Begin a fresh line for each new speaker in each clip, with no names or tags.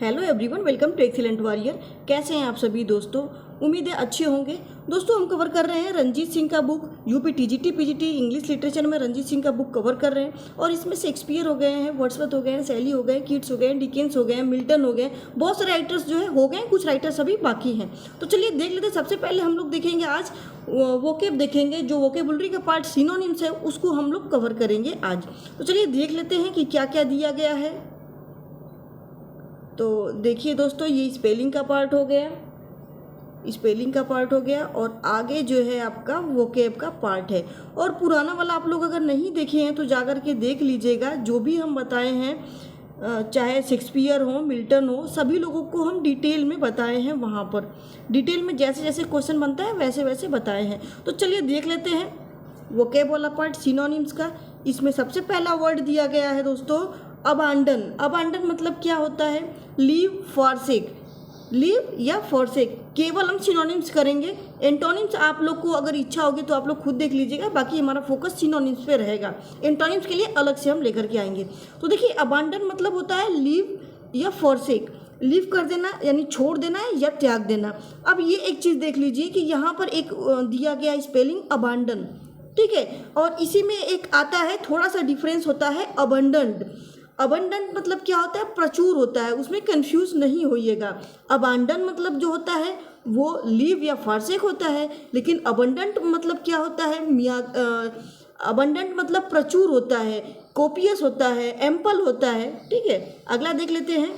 Hello everyone, welcome to excellent warrior. कैसे हैं आप सभी दोस्तों? उम्मीद है अच्छे होंगे। दोस्तों हम कवर कर रहे हैं रंजीत सिंह का book, UP TGT PGT English literature में रंजीत सिंह का बुक कवर कर रहे हैं। और इसमें शेक्सपियर हो गए हैं, वर्ड्सवर्थ हो गए हैं, शैली हो गए, कीट्स हो गए, डिकेंस हो गए, मिल्टन हो गए, बहुत सारे राइटर्स जो है हो गए, कुछ राइटर्स अभी बाकी हैं। तो चलिए देख लेते हैं। सबसे पहले हम लोग देखेंगे आज वोकेब देखेंगे, जो वोकेबुलरी का पार्ट सिनोनिम्स है उसको हम लोग कवर करेंगे आज। तो चलिए देख लेते हैं कि क्या क्या दिया गया है। तो देखिए दोस्तों, ये स्पेलिंग का पार्ट हो गया, स्पेलिंग का पार्ट हो गया, और आगे जो है आपका वोकेब का पार्ट है। और पुराना वाला आप लोग अगर नहीं देखे हैं तो जाकर के देख लीजिएगा। जो भी हम बताए हैं, चाहे शेक्सपियर हो, मिल्टन हो, सभी लोगों को हम डिटेल में बताए हैं। वहाँ पर डिटेल में जैसे जैसे क्वेश्चन बनता है वैसे वैसे बताए हैं। तो चलिए देख लेते हैं वोकेब वाला पार्ट सिनोनिम्स का। इसमें सबसे पहला वर्ड दिया गया है दोस्तों अबांडन। अबांडन मतलब क्या होता है? Leave, forsake. लीव या फॉरसेक केवल हम सिनोनिम्स करेंगे। एंटोनिम्स आप लोग को अगर इच्छा होगी तो आप लोग खुद देख लीजिएगा, बाकी हमारा फोकस सिनोनिम्स पे रहेगा। एंटोनिम्स के लिए अलग से हम लेकर के आएंगे। तो देखिए अबांडन मतलब होता है लीव या फॉरसेक। लीव कर देना यानी छोड़ देना है या त्याग देना। अब ये एक चीज़ देख लीजिए कि यहाँ पर एक दिया गया स्पेलिंग अबांडन, ठीक है, और इसी में एक आता है, थोड़ा सा डिफरेंस होता है, अबंडेंट। अबंडेंट मतलब क्या होता है? प्रचुर होता है, उसमें कंफ्यूज नहीं होइएगा। अबांडन मतलब जो होता है वो लीव या फॉरसेक होता है, लेकिन अबंडेंट मतलब क्या होता है? अबंडेंट मतलब प्रचुर होता है, कोपियस होता है, एम्पल होता है, ठीक है। अगला देख लेते हैं।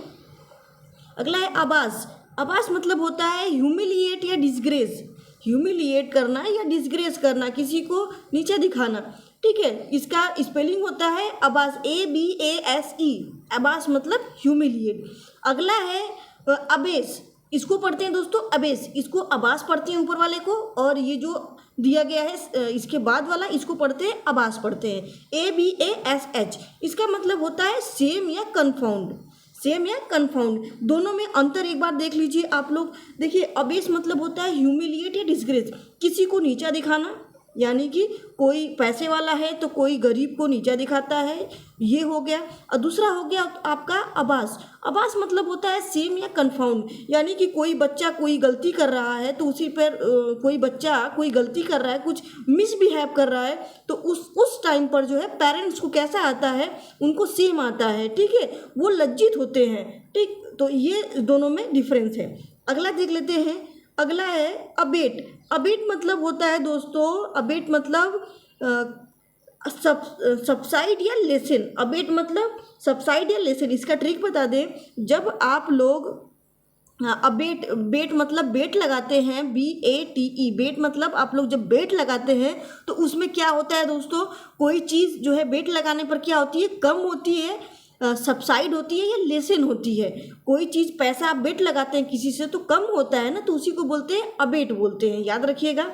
अगला है आबास। आबास मतलब होता है ह्यूमिलिएट या डिसग्रेस। ह्यूमिलिएट करना या डिसग्रेस करना, किसी को नीचे दिखाना, ठीक है। इसका स्पेलिंग होता है अबास, ABASE। अबास मतलब ह्यूमिलिएट। अगला है अबेस। इसको पढ़ते हैं दोस्तों अबेस, इसको अबास पढ़ते हैं ऊपर वाले को, और ये जो दिया गया है इसके बाद वाला इसको पढ़ते हैं अबास पढ़ते हैं, ABASH। इसका मतलब होता है सेम या कन्फाउंड। सेम या कन्फाउंड, दोनों में अंतर एक बार देख लीजिए आप लोग। देखिए अबेस मतलब होता है ह्यूमिलिएट या डिसग्रेस, किसी को नीचा दिखाना, यानी कि कोई पैसे वाला है तो कोई गरीब को नीचा दिखाता है, ये हो गया। और दूसरा हो गया आपका अबास। अबास मतलब होता है सेम या कन्फाउंड, यानी कि कोई बच्चा कोई गलती कर रहा है तो उसी पर कोई बच्चा कोई गलती कर रहा है, कुछ मिसबिहेव कर रहा है, तो उस टाइम पर जो है पेरेंट्स को कैसा आता है? उनको सेम आता है, ठीक है, वो लज्जित होते हैं, ठीक। तो ये दोनों में डिफरेंस है। अगला देख लेते हैं। अगला है अबेट। अबेट मतलब होता है दोस्तों, अबेट मतलब सबसाइड या लेसन। अबेट मतलब सबसाइड या लेसन। इसका ट्रिक बता दें, जब आप लोग अबेट, बेट मतलब बेट लगाते हैं, BATE, बेट मतलब आप लोग जब बेट लगाते हैं तो उसमें क्या होता है दोस्तों? कोई चीज़ जो है बेट लगाने पर क्या होती है? कम होती है, सबसाइड होती है या लेसन होती है। कोई चीज़ पैसा आप बेट लगाते हैं किसी से तो कम होता है ना, तो उसी को बोलते हैं अबेट बोलते हैं, याद रखिएगा।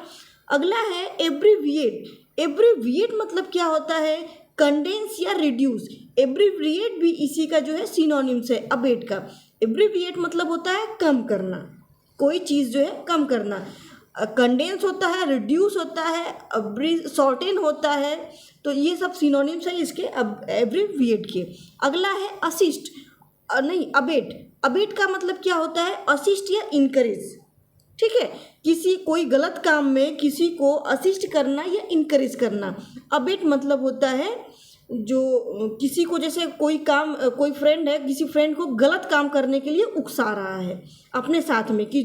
अगला है एब्रीविएट। एब्रीविएट मतलब क्या होता है? कंडेंस या रिड्यूस। एब्रीविएट भी इसी का जो है सिनोनिम्स है अबेट का। एब्रीविएट मतलब होता है कम करना, कोई चीज़ जो है कम करना। कंडेंस होता है, रिड्यूस होता है, शॉर्टेन होता है, तो ये सब सिनोनिम्स है इसके एब्रीविएट के। अगला है असिस्ट, नहीं अबेट। अबेट का मतलब क्या होता है? असिस्ट या इनकरेज, ठीक है, किसी कोई गलत काम में किसी को असिस्ट करना या इनकरेज करना। अबेट मतलब होता है जो किसी को, जैसे कोई काम, कोई फ्रेंड है किसी फ्रेंड को गलत काम करने के लिए उकसा रहा है अपने साथ में कि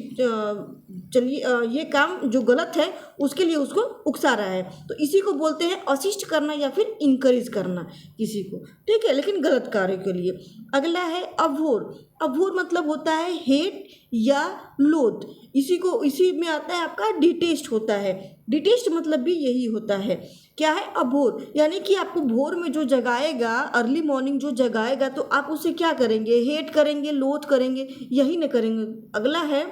चलिए ये काम जो गलत है उसके लिए उसको उकसा रहा है, तो इसी को बोलते हैं असिस्ट करना या फिर इनकरेज करना किसी को, ठीक है, लेकिन गलत कार्य के लिए। अगला है अभोर। अभोर मतलब होता है हेट या लोथ। इसी में आता है आपका डिटेस्ट होता है। डिटेस्ट मतलब भी यही होता है, क्या है? अभोर, यानी कि आपको भोर में जो जगाएगा, अर्ली मॉर्निंग जो जगाएगा, तो आप उसे क्या करेंगे? हेट करेंगे, लोथ करेंगे, यही न करेंगे। अगला है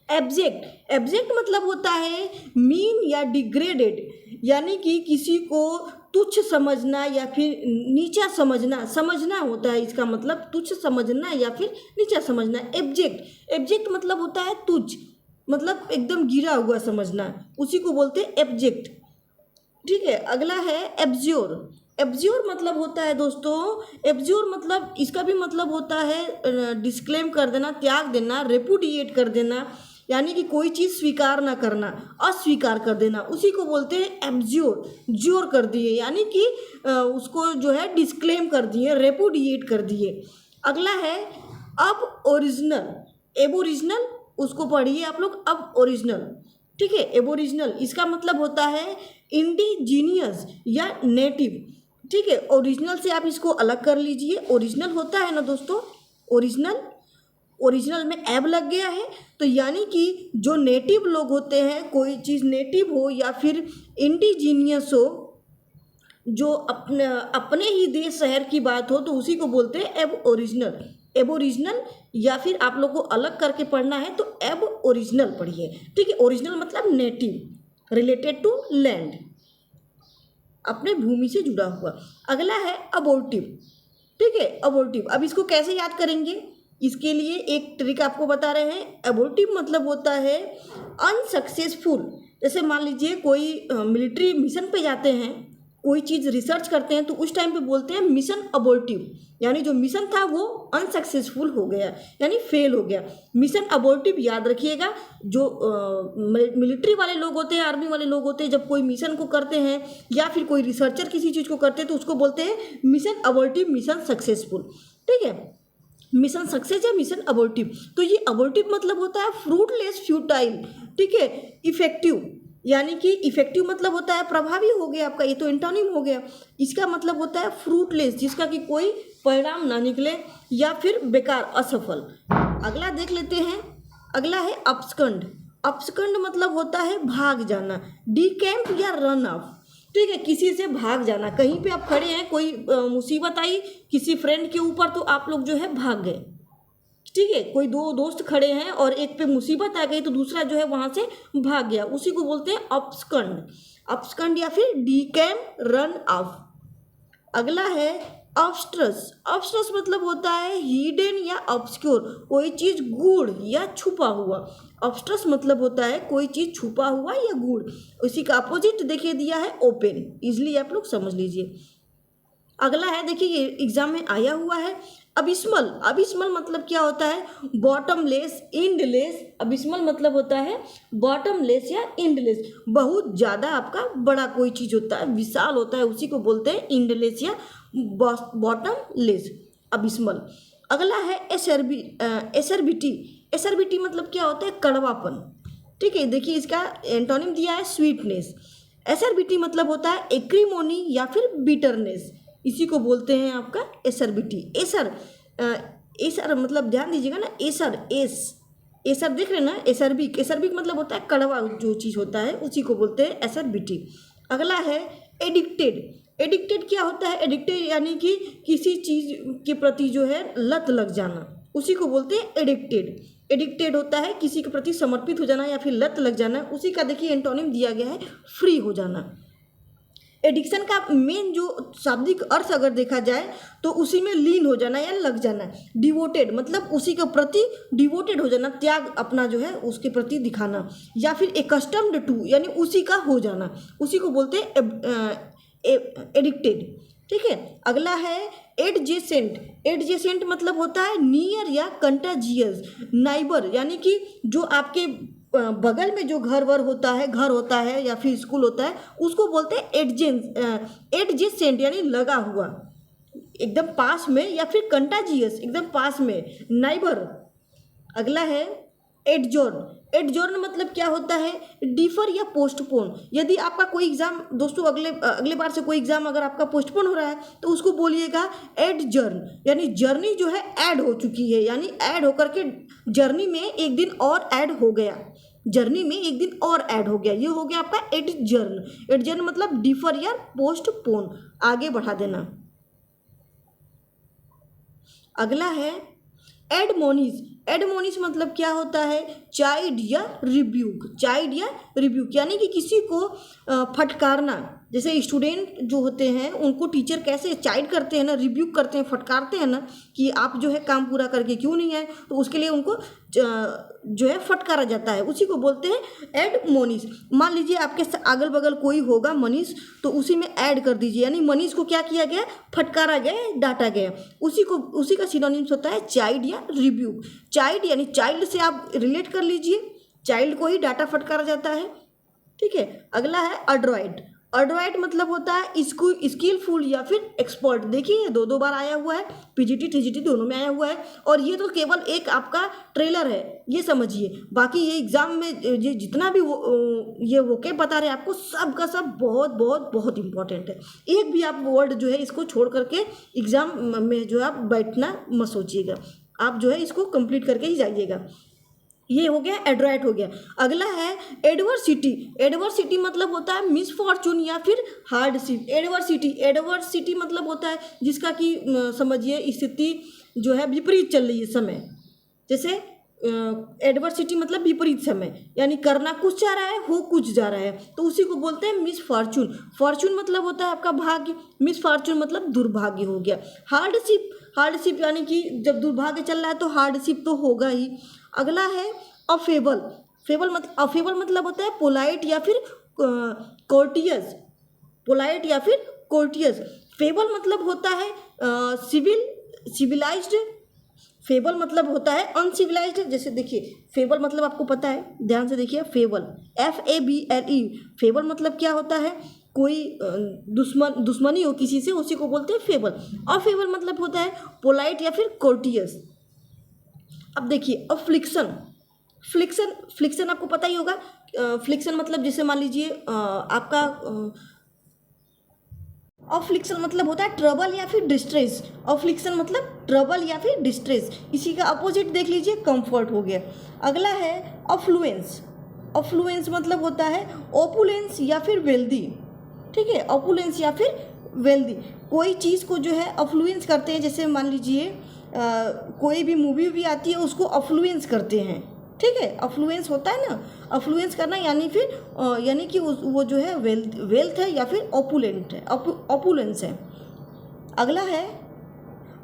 एब्जेक्ट। एब्जेक्ट मतलब होता है मीन या डिग्रेडेड, यानी कि किसी को तुच्छ समझना या फिर नीचा समझना, समझना होता है इसका मतलब, तुच्छ समझना या फिर नीचा समझना। एब्जेक्ट, एब्जेक्ट मतलब होता है तुच्छ, मतलब एकदम गिरा हुआ समझना, उसी को बोलते हैं एब्जेक्ट, ठीक है। अगला है एब्ज्योर। एब्ज्योर मतलब होता है दोस्तों, एब्ज्योर मतलब इसका भी मतलब होता है डिस्क्लेम कर देना, त्याग देना, रेपुडिएट कर देना, यानी कि कोई चीज़ स्वीकार ना करना, अस्वीकार कर देना, उसी को बोलते हैं एब्ज्योर। ज्योर कर दिए यानी कि उसको जो है डिस्क्लेम कर दिए, रेपुडिएट कर दिए। अगला है अब ओरिजिनल, एबोरिजिनल, उसको पढ़िए आप लोग, अब ओरिजिनल। ठीक है, एबोरिजिनल इसका मतलब होता है इंडिजीनियस या नेटिव। ठीक है, ओरिजिनल से आप इसको अलग कर लीजिए। ओरिजिनल होता है ना दोस्तों, ओरिजिनल, ओरिजिनल में एब लग गया है, तो यानी कि जो नेटिव लोग होते हैं, कोई चीज़ नेटिव हो या फिर इंडिजीनियस हो, जो अपने अपने ही देश शहर की बात हो, तो उसी को बोलते हैं एब ओरिजिनल, एबोरिजिनल, या फिर आप लोग को अलग करके पढ़ना है तो एब ओरिजिनल पढ़िए। ठीक है, ओरिजिनल मतलब नेटिव, रिलेटेड टू लैंड, अपने भूमि से जुड़ा हुआ। अगला है अबोर्टिव। ठीक है, अबोर्टिव, अब इसको कैसे याद करेंगे, इसके लिए एक ट्रिक आपको बता रहे हैं। अबोर्टिव मतलब होता है अनसक्सेसफुल। जैसे मान लीजिए कोई मिलिट्री मिशन पे जाते हैं, कोई चीज़ रिसर्च करते हैं, तो उस टाइम पे बोलते हैं मिशन अबोर्टिव, यानी जो मिशन था वो अनसक्सेसफुल हो गया, यानी फेल हो गया। मिशन अबोर्टिव याद रखिएगा। जो मिलिट्री वाले लोग होते हैं, आर्मी वाले लोग होते हैं, जब कोई मिशन को करते हैं या फिर कोई रिसर्चर किसी चीज़ को करते हैं, तो उसको बोलते हैं मिशन अबोर्टिव, मिशन सक्सेसफुल। ठीक है, मिशन सक्सेस या मिशन अबोर्टिव। तो ये अबोर्टिव मतलब होता है फ्रूटलेस, फ्यूटाइल। ठीक है, इफेक्टिव, यानी कि इफेक्टिव मतलब होता है प्रभावी हो गया आपका, ये तो एंटोनिम हो गया। इसका मतलब होता है फ्रूटलेस, जिसका कि कोई परिणाम ना निकले, या फिर बेकार, असफल। अगला देख लेते हैं, अगला है अपस्कंड। अपस्कंड मतलब होता है भाग जाना, डीकैम्प या रन ऑफ। ठीक है, किसी से भाग जाना, कहीं पे आप खड़े हैं, कोई मुसीबत आई किसी फ्रेंड के ऊपर, तो आप लोग जो है भाग गए। ठीक है, कोई दो दोस्त खड़े हैं और एक पे मुसीबत आ गई, तो दूसरा जो है वहाँ से भाग गया, उसी को बोलते हैं अपस्कंड, अपस्कंड या फिर डीकैम्प, रन ऑफ। अगला है ऑब्स्ट्रस। ऑब्स्ट्रस मतलब होता है हिडन या ऑब्स्क्योर, कोई चीज़ गूढ़ या छुपा हुआ। ऑब्स्ट्रस मतलब होता है कोई चीज़ छुपा हुआ या गूढ़। उसी का अपोजिट देखिए दिया है ओपन, इजली आप लोग समझ लीजिए। अगला है, देखिए ये एग्जाम में आया हुआ है, अबिस्मल। अबिस्मल मतलब क्या होता है, बॉटमलेस, इंडलेस। अबिस्मल मतलब होता है बॉटमलेस या इंडलेस, बहुत ज़्यादा आपका बड़ा कोई चीज़ होता है, विशाल होता है, उसी को बोलते हैं इंडलेस या बॉटमलेस, अबिस्मल। अगला है एसरबिटी। एसरबिटी मतलब क्या होता है, कड़वापन। ठीक है, देखिए इसका एंटोनिम दिया है स्वीटनेस। एसरबिटी मतलब होता है एक्रीमोनी या फिर बिटरनेस, इसी को बोलते हैं आपका एसरबिटी। एसर, एसर मतलब ध्यान दीजिएगा ना, एसर, एसर देख रहे हैं ना, एसरबिक। एसरबिक मतलब होता है कड़वा जो चीज़ होता है, उसी को बोलते हैं एसरबिटी। अगला है एडिक्टेड। एडिक्टेड क्या होता है, एडिक्टेड यानी कि किसी चीज़ के प्रति जो है लत लग जाना, उसी को बोलते हैं एडिक्टेड। एडिक्टेड होता है किसी के प्रति समर्पित हो जाना या फिर लत लग जाना, उसी का देखिए एंटोनिम दिया गया है फ्री हो जाना। एडिक्शन का मेन जो शाब्दिक अर्थ अगर देखा जाए तो उसी में लीन हो जाना या लग जाना। डिवोटेड मतलब उसी के प्रति डिवोटेड हो जाना, त्याग अपना जो है उसके प्रति दिखाना, या फिर एकस्टम्ड टू यानी उसी का हो जाना, उसी को बोलते हैं एडिक्टेड। ठीक है, अगला है एडजेसेंट। एडजेसेंट मतलब होता है नियर या कंटाजियस, नाइबर, यानी कि जो आपके बगल में जो घर होता है या फिर स्कूल होता है, उसको बोलते हैं एडजेसेंट, यानी लगा हुआ, एकदम पास में, या फिर कंटाजियस एकदम पास में, नाइबर। अगला है एडजॉर्न। एडजॉर्न मतलब क्या होता है, डिफर या पोस्टपोन। यदि आपका कोई एग्जाम दोस्तों अगले बार से कोई एग्जाम अगर आपका पोस्टपोन हो रहा है, तो उसको बोलिएगा एडजर्न, यानी जर्नी जो है ऐड हो चुकी है, यानी ऐड होकर के जर्नी में एक दिन और ऐड हो गया, जर्नी में एक दिन और ऐड हो गया, ये हो गया आपका एडजर्न। एडजर्न मतलब डिफर या पोस्टपोन, आगे बढ़ा देना। अगला है एडमोनीज। एडमोनिश मतलब क्या होता है? चाइड या रिब्यूक। चाइड या रिब्यूक यानी कि किसी को फटकारना। जैसे स्टूडेंट जो होते हैं उनको टीचर कैसे चाइड करते हैं ना, रिब्यूक करते हैं, फटकारते हैं ना कि आप जो है काम पूरा करके क्यों नहीं आए, तो उसके लिए उनको जो है फटकारा जाता है, उसी को बोलते हैं एडमोनिश। मान लीजिए आपके अगल बगल कोई होगा मनीष, तो उसी में ऐड कर दीजिए, यानी मनीष को क्या किया गया? फटकारा गया, डांटा गया। उसी का सिनोनिम्स होता है चाइड या रिब्यूक। चाइड यानी चाइल्ड से आप रिलेट कर लीजिए, चाइल्ड को ही डांटा फटकारा जाता है। ठीक है, अगला है अड्रॉइट। अड्रॉइट मतलब होता है इसको स्किलफुल या फिर एक्सपर्ट। देखिए 2 बार आया हुआ है, पीजीटी टीजीटी दोनों में आया हुआ है, और ये तो केवल एक आपका ट्रेलर है, ये समझिए। बाकी ये एग्जाम में ये जितना भी ये वोकेब बता रहे हैं आपको, सब का सब बहुत बहुत बहुत इंपॉर्टेंट है। एक भी आप वर्ड जो है इसको छोड़ करके एग्जाम में जो है आप बैठना मत सोचिएगा, आप जो है इसको कंप्लीट करके ही जाइएगा। ये हो गया, एड्रॉइट हो गया। अगला है एडवर्सिटी। एडवर्सिटी मतलब होता है मिसफॉर्चून या फिर हार्डशिप। एडवर्सिटी मतलब होता है जिसका कि समझिए स्थिति जो है विपरीत चल रही है समय। जैसे एडवर्सिटी मतलब विपरीत समय, यानी करना कुछ जा रहा है, हो कुछ जा रहा है, तो उसी को बोलते हैं मिसफॉर्चून। फॉर्चून मतलब होता है आपका भाग्य, मिसफॉर्चून मतलब दुर्भाग्य हो गया। हार्डशिप यानी कि जब दुर्भाग्य चल रहा है तो हार्डशिप तो होगा ही। अगला है अफेबल। अफेबल मतलब होता है पोलाइट या फिर कोर्टियस। पोलाइट या फिर कोर्टियस। फेबल मतलब होता है सिविलाइज्ड। फेबल मतलब होता है अनसिविलाइज्ड। जैसे देखिए फेबल मतलब आपको पता है, ध्यान से देखिए, फेबल FABLE। फेबल मतलब क्या होता है? कोई दुश्मनी हो किसी से, उसी को बोलते हैं फेबल। अफेबल मतलब होता है पोलाइट या फिर कोर्टियस। अब देखिए फ्लिक्शन आपको पता ही होगा। फ्लिक्शन मतलब जैसे मान लीजिए आपका अफ्लिक्शन मतलब होता है ट्रबल या फिर डिस्ट्रेस। अफ्लिक्शन मतलब ट्रबल या फिर डिस्ट्रेस। इसी का अपोजिट देख लीजिए, कंफर्ट हो गया। अगला है अफ्लुएंस। अफ्लुएंस मतलब होता है ओपुलेंस या फिर वेल्दी। ठीक है, ओपुलेंस या फिर वेल्दी। कोई चीज़ को जो है अफ्लुएंस करते हैं, जैसे मान लीजिए कोई भी मूवी भी आती है उसको अफ्लुएंस करते हैं। ठीक है, अफ्लुएंस होता है ना, अफ्लुएंस करना, यानी कि वो जो है वेल्थ है या फिर ओपुलेंट है, ओपुलेंस है। अगला है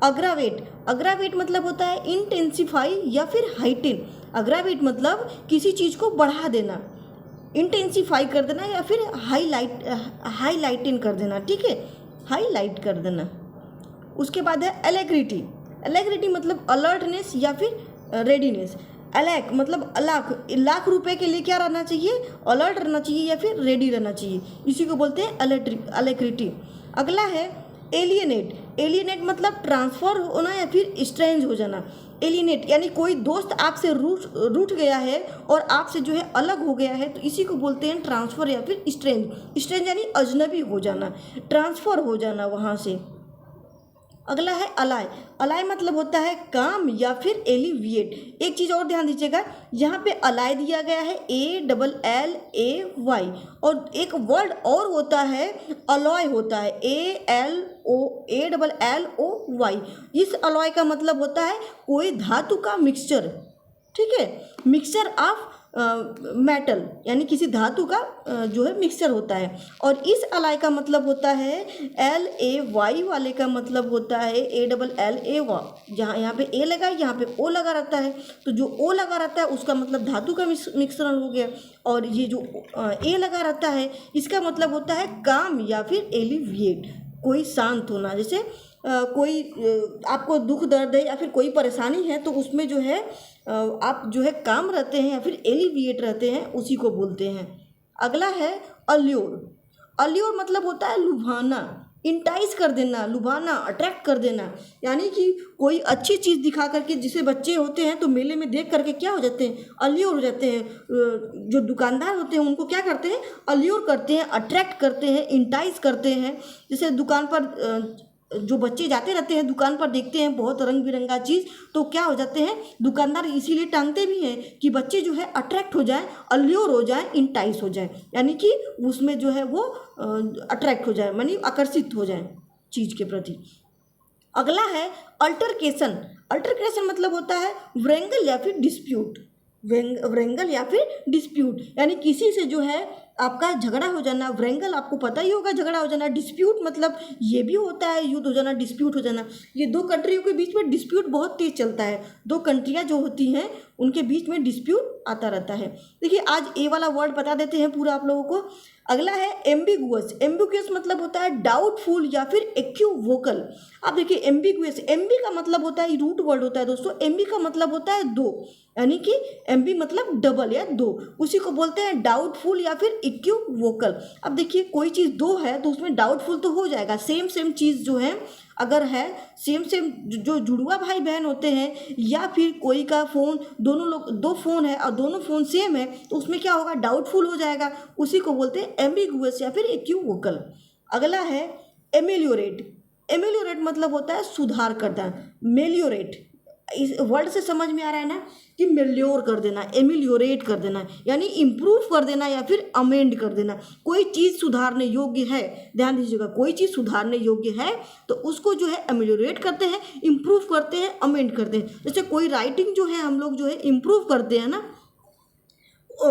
अग्रावेट। अग्रावेट मतलब होता है इंटेंसिफाई या फिर हाइटेन। अग्रावेट मतलब किसी चीज़ को बढ़ा देना, इंटेंसिफाई कर देना या फिर हाईलाइटिन कर देना। ठीक है, हाईलाइट कर देना। उसके बाद है एलेग्रिटी। एलेग्रिटी मतलब अलर्टनेस या फिर रेडीनेस। अलैक मतलब लाख रुपए के लिए क्या रहना चाहिए? अलर्ट रहना चाहिए या फिर रेडी रहना चाहिए, इसी को बोलते हैं एलेग्रिटी। अगला है एलियनेट। एलियनेट मतलब ट्रांसफर होना या फिर स्ट्रेंज हो जाना। एलियनेट यानी कोई दोस्त आपसे रूठ गया है और आपसे जो है अलग हो गया है, तो इसी को बोलते हैं ट्रांसफ़र या फिर स्ट्रेंज। स्ट्रेंज यानी अजनबी हो जाना, ट्रांसफ़र हो जाना वहाँ से। अगला है अलाय। अलाय मतलब होता है काम या फिर एलिविएट। एक चीज़ और ध्यान दीजिएगा, यहाँ पे अलाय दिया गया है ALLAY, और एक वर्ड और होता है अलॉय, होता है ALLOY। इस अलॉय का मतलब होता है कोई धातु का मिक्सचर। ठीक है, मिक्सचर ऑफ मेटल, यानी किसी धातु का जो है मिक्सचर होता है। और इस अलाय का मतलब होता है LAY वाले का मतलब होता है ALLA। जहाँ यहाँ पे A लगा है, यहाँ पे O लगा रहता है, तो जो O लगा रहता है उसका मतलब धातु का मिश्रण हो गया, और ये जो A लगा रहता है इसका मतलब होता है काम या फिर एलिविएट, कोई शांत होना। जैसे कोई आपको दुख दर्द है या फिर कोई परेशानी है, तो उसमें जो है आप जो है काम रहते हैं या फिर एलिविएट रहते हैं, उसी को बोलते हैं। अगला है अल्योर। अल्योर मतलब होता है लुभाना, इंटाइज कर देना, लुभाना, अट्रैक्ट कर देना। यानी कि कोई अच्छी चीज़ दिखा करके, जिसे बच्चे होते हैं तो मेले में देख करके क्या हो जाते हैं? अल्योर हो जाते हैं। जो दुकानदार होते हैं उनको क्या करते हैं? अल्योर करते हैं, अट्रैक्ट करते हैं, इंटाइज करते हैं। जैसे दुकान पर जो बच्चे जाते रहते हैं, दुकान पर देखते हैं बहुत रंग बिरंगा चीज़, तो क्या हो जाते हैं? दुकानदार इसीलिए टांगते भी हैं कि बच्चे जो है अट्रैक्ट हो जाए, अल्योर हो जाए, इंटाइस हो जाए, यानी कि उसमें जो है वो अट्रैक्ट हो जाए, यानी आकर्षित हो जाए चीज़ के प्रति। अगला है अल्टरकेशन। अल्टरकेशन मतलब होता है व्रेंगल या फिर डिस्प्यूट। व्रेंगल या फिर डिस्प्यूट यानी किसी से जो है आपका झगड़ा हो जाना। व्रेंगल आपको पता ही होगा, झगड़ा हो जाना। डिस्प्यूट मतलब ये भी होता है युद्ध हो जाना, डिस्प्यूट हो जाना। ये दो कंट्रियों के बीच में डिस्प्यूट बहुत तेज चलता है। दो कंट्रियां जो होती हैं उनके बीच में डिस्प्यूट आता रहता है। देखिए आज ए वाला वर्ड बता देते हैं पूरा आप लोगों को। अगला है एम्बिगुअस। एम्बिगुअस मतलब होता है डाउटफुल या फिर इक्विवोकल। अब देखिए एम्बिगुअस, एम्बी का मतलब होता है, रूट वर्ड होता है दोस्तों। एम्बी का मतलब होता है दो, यानी कि एम्बी मतलब डबल या दो, उसी को बोलते हैं डाउटफुल या फिर इक्विवोकल। अब देखिए कोई चीज़ दो है तो उसमें डाउटफुल तो हो जाएगा। सेम सेम चीज़ जो है अगर है, सेम सेम जो जुड़वा भाई बहन होते हैं या फिर कोई का फ़ोन, दोनों लोग दो फ़ोन है और दोनों फ़ोन सेम है तो उसमें क्या होगा, डाउटफुल हो जाएगा। उसी को बोलते हैं एम्बिगुअस या फिर इक्विवोकल। अगला है एमेलियोरेट। एमेलियोरेट मतलब होता है सुधार करना। मेलियोरेट इस वर्ड से समझ में आ रहा है ना कि मेल्योर कर देना, एमिलियोरेट कर देना यानी इम्प्रूव कर देना या फिर अमेंड कर देना। कोई चीज़ सुधारने योग्य है, ध्यान दीजिएगा, कोई चीज़ सुधारने योग्य है तो उसको जो है एमिलियोरेट करते हैं, इम्प्रूव करते हैं, अमेंड करते हैं। जैसे कोई राइटिंग जो है हम लोग जो है इम्प्रूव करते हैं ना,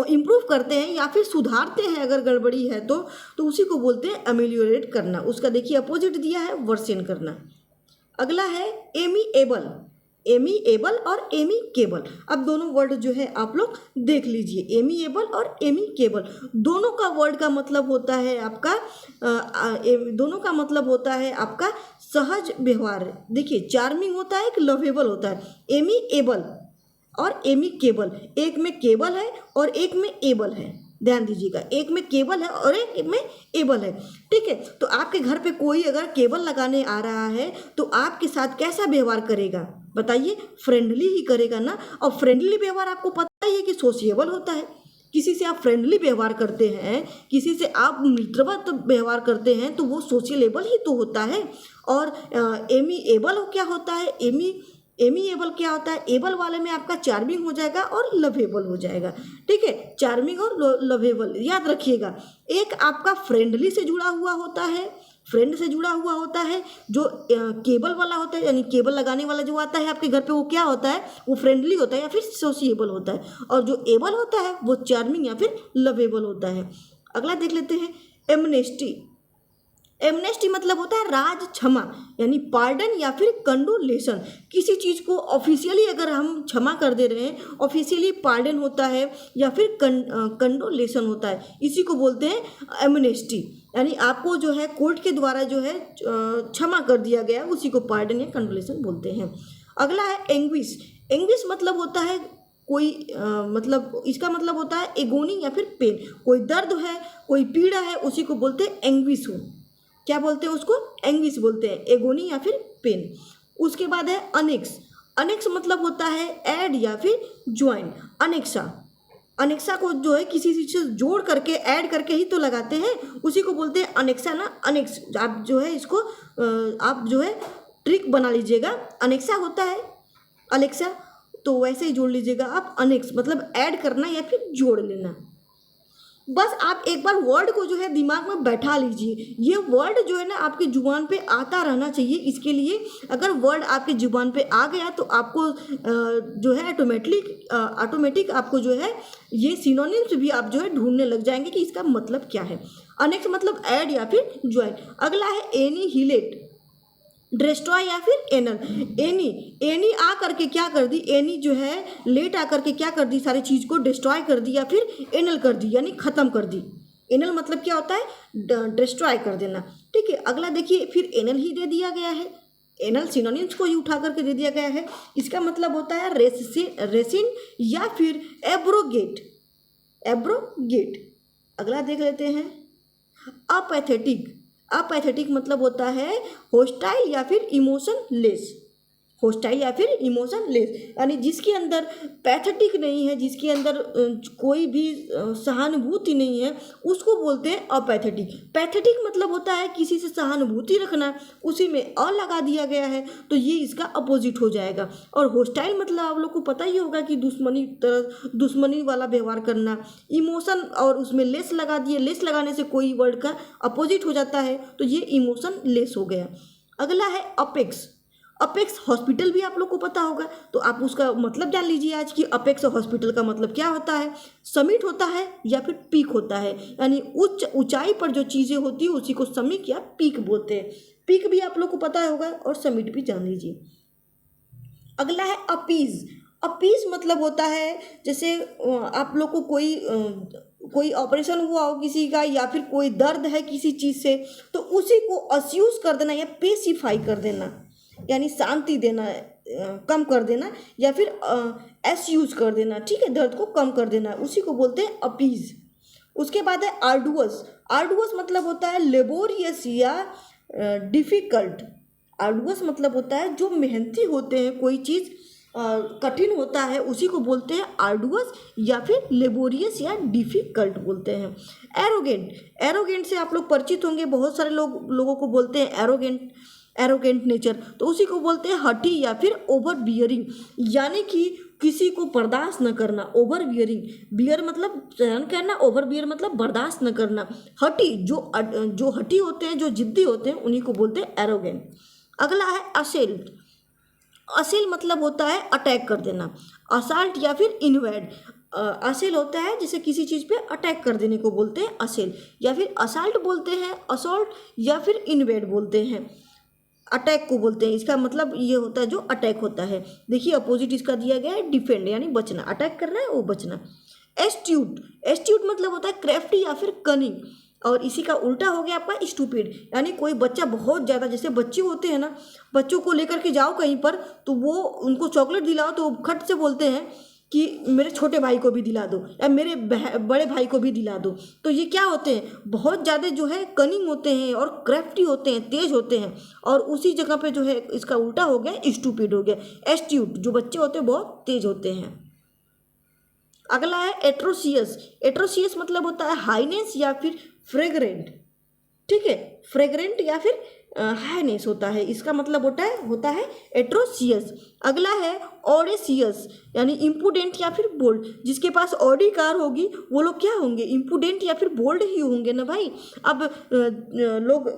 इम्प्रूव करते हैं या फिर सुधारते हैं अगर गड़बड़ी है तो उसी को बोलते हैं एमिलियोरेट करना। उसका देखिए अपोजिट दिया है वर्सेन करना। अगला है एमीएबल। एमीएबल और एमीकेबल। अब दोनों वर्ड जो है आप लोग देख लीजिए, एमीएबल और एमीकेबल दोनों का वर्ड का मतलब होता है आपका दोनों का मतलब होता है आपका सहज व्यवहार। देखिए चार्मिंग होता है, एक लवेबल होता है। एमीएबल और एमीकेबल, एक में केबल है और एक में एबल है। ध्यान दीजिएगा, एक में केबल है और एक में एबल है। ठीक है, तो आपके घर पे कोई अगर केबल लगाने आ रहा है तो आपके साथ कैसा व्यवहार करेगा बताइए? फ्रेंडली ही करेगा ना। और फ्रेंडली व्यवहार आपको पता ही है कि सोशिएबल होता है। किसी से आप फ्रेंडली व्यवहार करते हैं, किसी से आप मित्रवत व्यवहार करते हैं तो वो सोशियलेबल ही तो होता है। और एमीएबल क्या होता है, एमीएबल क्या होता है, एबल वाले में आपका चार्मिंग हो जाएगा और लवेबल हो जाएगा। ठीक है, चार्मिंग और लवेबल याद रखिएगा। एक आपका फ्रेंडली से जुड़ा हुआ होता है, फ्रेंड से जुड़ा हुआ होता है। जो केबल वाला होता है यानी केबल लगाने वाला जो आता है आपके घर पे वो क्या होता है, वो फ्रेंडली होता है या फिर सोशिएबल होता है। और जो एबल होता है वो चार्मिंग या फिर लवेबल होता है। अगला देख लेते हैं एमनेस्टी। एमनेस्टी मतलब होता है राज क्षमा यानी पार्डन या फिर कंडोलेशन। किसी चीज़ को ऑफिशियली अगर हम क्षमा कर दे रहे हैं, ऑफिशियली पार्डन होता है या फिर कंडोलेशन होता है, इसी को बोलते हैं एमनेस्टी। यानी आपको जो है कोर्ट के द्वारा जो है क्षमा कर दिया गया, उसी को पार्डन या कंडोलेशन बोलते हैं। अगला है एंग्विश। एंग्विश मतलब होता है कोई मतलब इसका मतलब होता है एगोनी या फिर पेन। कोई दर्द है, कोई पीड़ा है, उसी को बोलते हैं एंग्विश हो। क्या बोलते हैं उसको? एंग्विश बोलते हैं, एगोनी या फिर पेन। उसके बाद है अनेक्स। अनेक्स मतलब होता है ऐड या फिर ज्वाइन। अनेक्सा, अनेक्सा को जो है किसी चीज से जोड़ करके ऐड करके ही तो लगाते हैं, उसी को बोलते हैं अनेक्सा ना। अनेक्स आप जो है इसको आप जो है ट्रिक बना लीजिएगा, अनेक्सा होता है अलेक्सा, तो वैसे ही जोड़ लीजिएगा आप। अनेक्स मतलब ऐड करना या फिर जोड़ लेना। बस आप एक बार वर्ड को जो है दिमाग में बैठा लीजिए। ये वर्ड जो है ना आपकी जुबान पे आता रहना चाहिए। इसके लिए अगर वर्ड आपकी जुबान पे आ गया तो आपको जो है ऑटोमेटिक आपको जो है ये सिनोनिम्स भी आप जो है ढूंढने लग जाएंगे कि इसका मतलब क्या है। अनेक्स मतलब ऐड या फिर ज्वाइन। अगला है एनीहिलेट, डिस्ट्रॉय या फिर एनल। एनी आ करके क्या कर दी, एनी जो है लेट आ करके क्या कर दी, सारी चीज़ को डिस्ट्रॉय कर दी या फिर एनल कर दी यानी ख़त्म कर दी। एनल मतलब क्या होता है, डिस्ट्रॉय कर देना। ठीक है, अगला देखिए फिर एनल ही दे दिया गया है, एनल सिनोनिम्स को ही उठा करके दे दिया गया है। इसका मतलब होता है रेसिन या फिर एब्रोगेट। एब्रोगेट। अगला देख लेते हैं अपैथेटिक। अपैथेटिक मतलब होता है होस्टाइल या फिर इमोशन लेस। होस्टाइल या फिर इमोशन लेस यानी जिसके अंदर पैथेटिक नहीं है, जिसके अंदर कोई भी सहानुभूति नहीं है, उसको बोलते हैं अपैथेटिक। पैथेटिक मतलब होता है किसी से सहानुभूति रखना, उसी में अ लगा दिया गया है तो ये इसका अपोजिट हो जाएगा। और होस्टाइल मतलब आप लोग को पता ही होगा कि दुश्मनी वाला व्यवहार करना। इमोशन और उसमें लेस लगा दिए, लेस लगाने से कोई वर्ड का अपोजिट हो जाता है तो ये इमोशन लेस हो गया। अगला है अपेक्स। अपेक्स हॉस्पिटल भी आप लोग को पता होगा, तो आप उसका मतलब जान लीजिए आज कि अपेक्स हॉस्पिटल का मतलब क्या होता है। समिट होता है या फिर पीक होता है, यानी उच्च ऊंचाई पर जो चीज़ें होती है उसी को समिट या पीक बोलते हैं। पीक भी आप लोग को पता होगा और समिट भी जान लीजिए। अगला है अपीज। अपीज मतलब होता है जैसे आप लोग को कोई ऑपरेशन हुआ हो किसी का, या फिर कोई दर्द है किसी चीज़ से, तो उसी को अस्यूज कर देना या पेसिफाई कर देना, यानी शांति देना, कम कर देना, या फिर एसयूज कर देना, ठीक है, दर्द को कम कर देना, उसी को बोलते हैं अपीज। उसके बाद है आर्डुअस। आर्डुअस मतलब होता है लेबोरियस या डिफ़िकल्ट। आर्डुअस मतलब होता है जो मेहनती होते हैं, कोई चीज़ कठिन होता है उसी को बोलते हैं आर्डुअस या फिर लेबोरियस या डिफ़िकल्ट बोलते हैं। एरोगेंट। एरोगेंट से आप लोग परिचित होंगे, बहुत सारे लोगों को बोलते हैं एरोगेंट नेचर, तो उसी को बोलते हैं हटी या फिर ओवर बियरिंग, यानी कि किसी को बर्दाश्त न करना। ओवर बियरिंग, बियर मतलब सहन करना, ओवर बियर मतलब बर्दाश्त न करना। हटी, जो हटी होते हैं, जो जिद्दी होते हैं, उन्हीं को बोलते हैं एरोगेंट। अगला है असेल्ट। असेल मतलब होता है अटैक कर देना। असाल्ट या फिर इन्वेड। असेल होता है जैसे किसी चीज़ पे अटैक कर देने को बोलते हैं असेल, या फिर असाल्ट बोलते हैं, असॉल्ट या फिर इन्वेड बोलते हैं, अटैक को बोलते हैं। इसका मतलब ये होता है जो अटैक होता है। देखिए अपोजिट इसका दिया गया है डिफेंड, यानी बचना, अटैक करना है वो बचना। एस्ट्यूट। एस्ट्यूट मतलब होता है क्रेफ्टी या फिर कनिंग, और इसी का उल्टा हो गया आपका स्टूपिड, यानी कोई बच्चा बहुत ज़्यादा, जैसे बच्चे होते हैं ना, बच्चों को लेकर के जाओ कहीं पर तो वो उनको चॉकलेट दिलाओ तो खट से बोलते हैं कि मेरे छोटे भाई को भी दिला दो या मेरे बड़े भाई को भी दिला दो। तो ये क्या होते हैं, बहुत ज़्यादा जो है कनिंग होते हैं और क्रेफ्टी होते हैं, तेज होते हैं, और उसी जगह पे जो है इसका उल्टा हो गया स्टूपिड हो गया। एस्ट्यूट, जो बच्चे होते हैं बहुत तेज होते हैं। अगला है एट्रोसियस। एट्रोसियस मतलब होता है हाईनेस या फिर फ्रेग्रेंट, ठीक है, फ्रेग्रेंट या फिर हाईनेस होता है, इसका मतलब होता है एट्रोसियस। अगला है ऑडेसियस, यानी इम्पुडेंट या फिर बोल्ड। जिसके पास ऑडी कार होगी वो लोग क्या होंगे, इम्पुडेंट या फिर बोल्ड ही होंगे ना भाई। अब लोग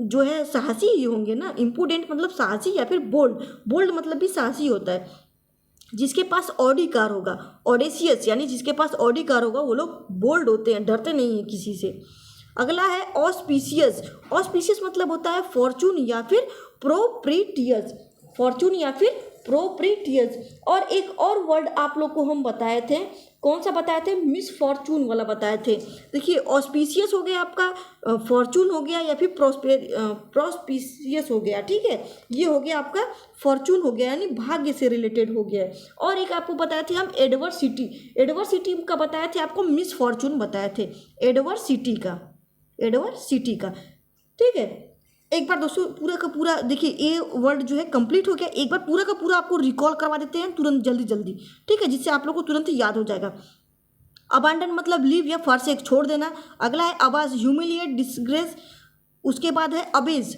जो है साहसी ही होंगे ना। इम्पुडेंट मतलब साहसी या फिर बोल्ड, बोल्ड मतलब भी साहसी होता है। जिसके पास ऑडी कार होगा, ऑडेसियस यानी जिसके पास ऑडी कार होगा, वो लोग बोल्ड होते हैं, डरते नहीं हैं किसी से। अगला है ऑस्पिशियस। ऑस्पिशियस मतलब होता है फॉर्चून या फिर प्रोप्रीटियस, फॉर्चून या फिर प्रोप्रीटियस। और एक और वर्ड आप लोग को हम बताए थे, कौन सा बताए थे, मिस फॉर्चून वाला बताए थे। देखिए ऑस्पिशियस हो गया आपका, फॉर्चून हो गया या फिर प्रॉस्पिशियस हो गया, ठीक है, ये हो गया आपका फॉर्चून हो गया, यानी भाग्य से रिलेटेड हो गया है। और एक आपको बताए थे हम एडवर्सिटी। एडवर्सिटी का बताए थे आपको, मिस फॉर्चून बताए थे एडवर्सिटी का, ठीक है। एक बार दोस्तों पूरा का पूरा देखिए, ये वर्ड जो है कंप्लीट हो गया। एक बार पूरा का पूरा आपको रिकॉल करवा देते हैं तुरंत, जल्दी, ठीक है, जिससे आप लोग को तुरंत ही याद हो जाएगा। अबांडन मतलब लीव या फर्श एक छोड़ देना। अगला है अबाज, ह्यूमिलिएट, डिसग्रेस। उसके बाद है अबेज।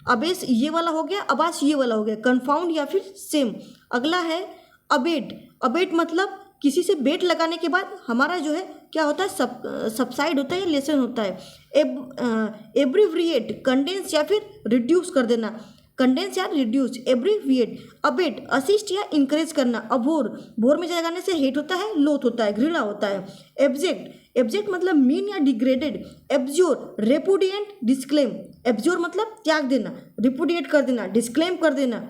अबेज ये वाला हो गया, अबाज ये वाला हो गया, कंफाउंड या फिर सेम। अगला है अबेट। अबेट मतलब किसी से बेट लगाने के बाद हमारा जो है क्या होता है, सबसाइड होता है या लेसन होता है। एब्रीविएट, कंडेंस या फिर रिड्यूस कर देना, कंडेंस या रिड्यूस, एब्रीविएट। अबेट, असिस्ट या इंकरेज करना। अभोर, भोर में लगाने से हेट होता है, लोथ होता है, घृणा होता है। एब्जेक्ट, एब्जेक्ट मतलब मीन या डिग्रेडेड। Abjure, रेपुडिएंट, disclaim. एब्ज्योर मतलब त्याग देना, रिपुडिएट कर देना, डिस्क्लेम कर देना,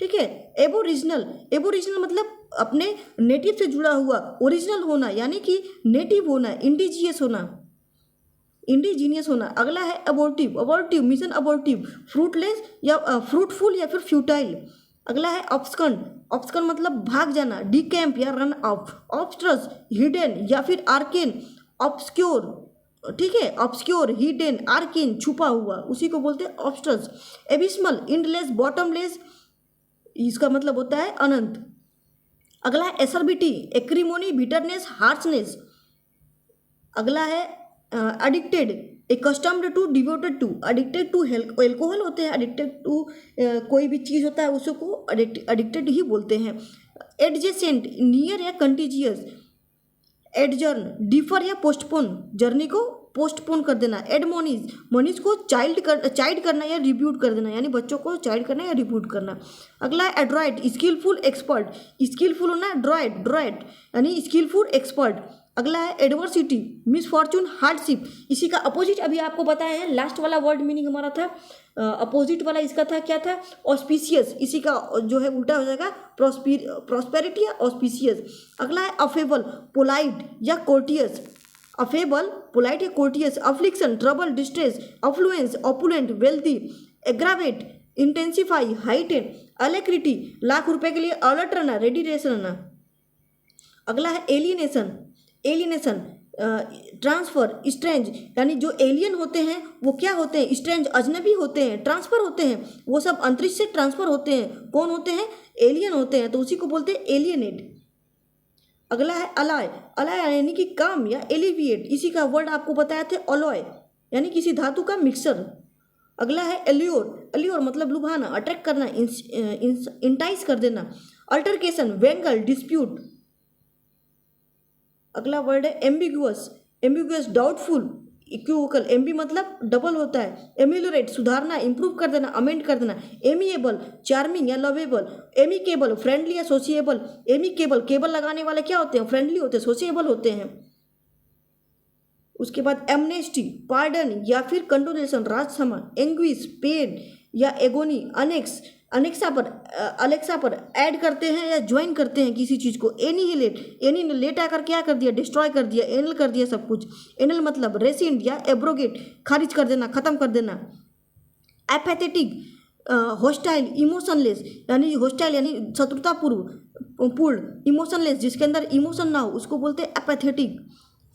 ठीक है। एबोरिजिनल, एबोरिजिनल मतलब अपने नेटिव से जुड़ा हुआ, ओरिजिनल होना यानी कि नेटिव होना, इंडिजियस होना। अगला है अबॉर्टिव। अबॉर्टिव मिशन अबॉर्टिव, फ्रूटलेस या फ्रूटफुल या फिर फ्यूटाइल। अगला है ऑब्स्कंड। ऑब्स्कंड मतलब भाग जाना, डिकैम्प या रन ऑफ। ऑब्स्ट्रस, हिडन या फिर आर्केन। ऑब्सक्योर, ठीक है, ऑब्सक्योर, हिडन, आर्केन, छुपा हुआ, उसी को बोलते हैं ऑब्स्ट्रस। एबिस्मल, इंडलेस, बॉटमलेस, इसका मतलब होता है अनंत। अगला है एसर्बिटी, एक्रीमोनी, बिटरनेस, हार्शनेस। अगला है addicted, accustomed to, devoted to. Addicted to alcohol होते हैं, एडिक्टेड टू कोई भी चीज़ होता है उसको एडिक्टेड ही बोलते हैं। एडजेसेंट, नियर या कंटिजियस। एडजर्न, डिफर या पोस्टपोन, जर्नी को पोस्टपोन कर देना। एडमोनिज, मोनिज को चाइल्ड करना या रिब्यूट कर देना, यानी बच्चों को चाइल्ड करना या रिब्यूट करना। अगला है एड्रॉइट, स्किलफुल एक्सपर्ट, स्किलफुल होना है ड्रॉइट यानी स्किलफुल एक्सपर्ट। अगला है एडवर्सिटी, मिसफॉर्चून, हार्डशिप, इसी का अपोजिट अभी आपको बताया है। लास्ट वाला वर्ड मीनिंग हमारा था अपोजिट वाला, इसका था क्या था, ऑस्पिशियस, इसी का जो है उल्टा हो जाएगा प्रॉस्पेरिटी या ऑस्पिशियस। अगला है अफेबल, पोलाइट या कोर्टियस, अफेबल, पोलाइट या courteous. Affliction, trouble, distress, affluence, opulent, wealthy, aggravate, intensify, heighten. Alacrity, lakh रुपए के लिए अलर्ट रहना, रेडी रहना। अगला है एलियनेशन, ट्रांसफर, स्ट्रेंज, यानी जो एलियन होते हैं वो क्या होते हैं, स्ट्रेंज, अजनबी होते हैं, ट्रांसफर होते हैं, वो सब अंतरिक्ष से ट्रांसफर होते हैं। कौन होते हैं, एलियन होते हैं, तो उसी को बोलते हैं एलियनेट। अगला है अलाय यानी कि काम या एलिविएट, इसी का वर्ड आपको बताया थे अलॉय, यानी किसी धातु का मिक्सर। अगला है एल्योर मतलब लुभाना, अट्रैक्ट करना, इंटाइस कर देना। Altercation, wrangle, dispute. अगला वर्ड है एम्बिगुअस, डाउटफुल, इक्विवोकल, एम्बी मतलब डबल होता है। एमिलोरेट, सुधारना, इंप्रूव कर देना, अमेंड कर देना। एमिएबल, चार्मिंग या लवेबल। एमिकेबल, फ्रेंडली या सोशिएबल। एमिकेबल, केबल लगाने वाले क्या होते हैं, फ्रेंडली होते हैं, सोशिएबल होते हैं। उसके बाद एमनेस्टी, पार्डन या फिर कंडोनेशन, राजक्षमा। एंग्विश, पेन या एगोनी। अलेक्सा पर ऐड करते हैं या ज्वाइन करते हैं किसी चीज़ को। एनीहिलेट आकर क्या कर दिया, डिस्ट्रॉय कर दिया, एनल कर दिया सब कुछ। एनल मतलब रेसिंड या एब्रोगेट, खारिज कर देना, खत्म कर देना। एपैथेटिक, होस्टाइल, इमोशनलेस, यानी शत्रुतापूर्ण, इमोशनलेस, जिसके अंदर इमोशन ना हो उसको बोलते हैं एपैथेटिक,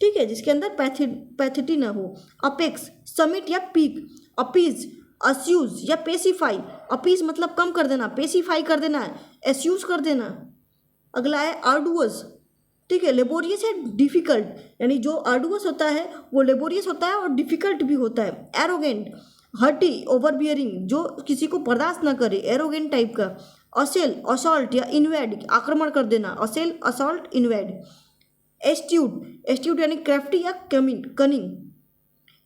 ठीक है, जिसके अंदर पैथेटी ना हो। अपेक्स, समिट या पीक। अपीज, अस्यूज या पेसिफाई, अपीज मतलब कम कर देना, पेसिफाई कर देना, एस्यूज कर देना। अगला है आर्डुअस, ठीक है, लेबोरियस है, डिफिकल्ट, यानी जो आर्डुअस होता है वो लेबोरियस होता है और डिफिकल्ट भी होता है। एरोगेंट, हर्टी, ओवरबियरिंग, जो किसी को बर्दाश्त ना करे, एरोगेंट टाइप का। असेल, असॉल्ट या इन्वेड, आक्रमण कर देना, असेल, असॉल्ट, इन्वेड। एस्ट्यूट यानी क्राफ्टी या cunning.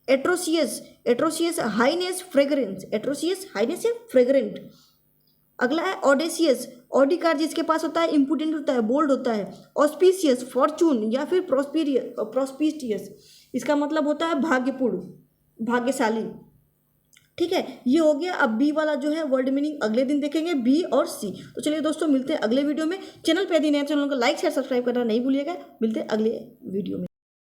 Atrocious, heinous, fragrance, heinous या फ्रेग्रेंट। अगला है ऑडेसियस, ऑडिकार जिसके पास होता है, इंपोर्टेंट होता है, बोल्ड होता है। ऑस्पिशियस, फॉर्चून या फिर प्रॉस्पिशियस, इसका मतलब होता है भाग्यपूर्ण, भाग्यशाली, ठीक है। ये हो गया। अब बी वाला जो है वर्ड मीनिंग अगले दिन देखेंगे, बी और सी। तो चलिए दोस्तों, मिलते हैं अगले वीडियो में। चैनल पे यदि नए, चैनल को लाइक शेयर सब्सक्राइब करना नहीं भूलिएगा। मिलते हैं अगले वीडियो में।